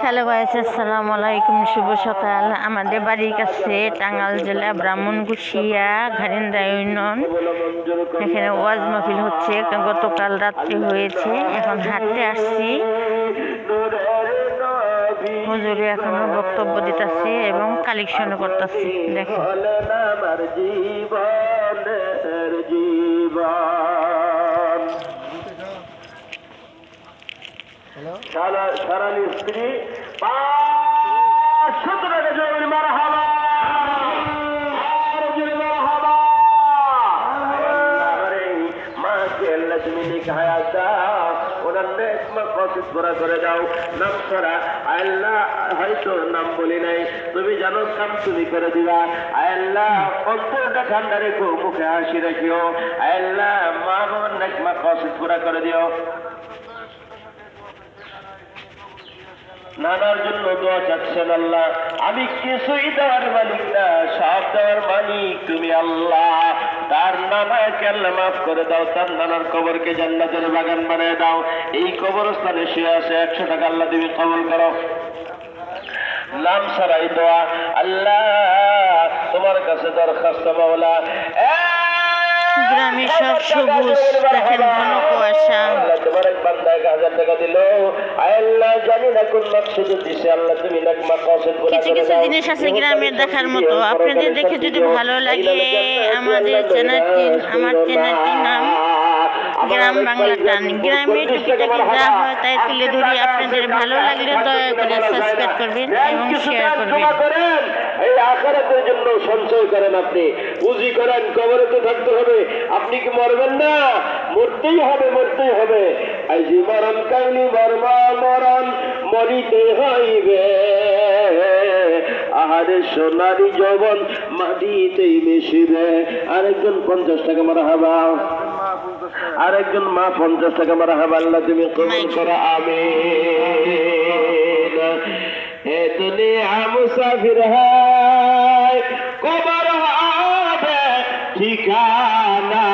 Hello guys, আসসালামু আলাইকুম। শুভ সকাল। আমাদের বাড়ির কাছে টাঙ্গাইল জেলা ব্রাহ্মণকুশিয়া ঘারিন্দা ইউনিয়ন, এখানে ওয়াজ মাহফিল হচ্ছে। গতকাল রাত্রে হয়েছে। এখন হাঁটতে আসছি। হুজুরে এখনো বক্তব্য দিতেছে এবং কালেকশন করতেছে। দেখো সারানি স্ত্রী 500 টাকা জমির মারহাবা মাকে আল্লাহ তুমি নিকায়াত দাও, ওনার নেক মাকসাদ পুরা করে দাও। নাম ছাড়া আল্লাহ হয়তো নাম বলি নাই, তুমি জানো কাম তুমি করে দিবা। আল্লাহ অন্তরটা ঠান্ডা রেখো, মুখে হাসি রাখিও। আল্লাহ মা বাবার নেক মাকসাদ পুরা করে দিও। নানার জন্য দোয়া চাচ্ছেন আল্লাহ। আমি কিছুই দেওয়ার মালিক না, সব দেওয়ার মালিক তুমি আল্লাহ। তার নানাকে আল্লাহ মাফ করে দাও, তার নানার কবরকে জান্নাতের বাগান বানিয়ে দাও। এই কবরস্থানে শুয়ে আছে 100 টাকা আল্লাহ তুমি কবুল করো। নাম ছাড়াই দোয়া আল্লাহ তোমার কাছে দরখাস্ত মাওলা। গ্রামে সব সবুজ, দেখেন ঘন কুয়াশা। তোমার এক বান্দা 1000 টাকা দিল, আল্লাহ জানি না কোন মাকসুদে দিছে, আল্লাহ তুমি নেক মাকসাদ পুরা করে দাও। কিছু কিছু জিনিস আছে গ্রামের দেখার মতো। আপনাদের দেখে যদি ভালো লাগে, আমাদের আমার চ্যানেলটির নাম গ্রাম বাংলা টান। গ্রামের টুকিটাকি যা হয় তাই তুলে ধরি। আপনাদের ভালো লাগলে দয়া করে সাবস্ক্রাইব করবেন এবং শেয়ার করবেন। এই আখিরাতের জন্য সঞ্চয় করেন, আপনি পুঁজি করেন। কবরে তো থাকতে হবে, আপনি কি মরবেন না? মরতেই হবে, মরতেই হবে। আজি মরণ কাইনি মরমা মরণ মরিতে হইবে। আহারে সোনারি যৌবন মাটিতেই মিশিবে। আরেকজন 50 টাকা মারহাবা, আরেকজন মা 50 টাকা মারহাবা। আল্লাহ তুমি কবুল করো, আমিন। হে দুনিয়া মুসাফির হায়, কবর হবে ঠিকানা।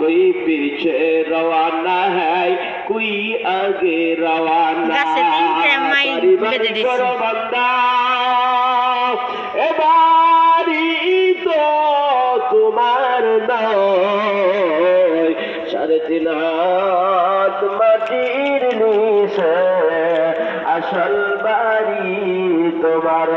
कोई पीछे रवाना है, कोई आगे रवाना। करो बंदा एबारी तो तुम्हार नय, 3.5 हाथ माटिर निचे আসল বাড়ি তোমার।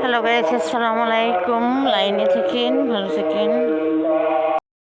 হ্যালো গাইস, আসসালামু আলাইকুম। লাইনে থাকেন, ভালো থাকেন।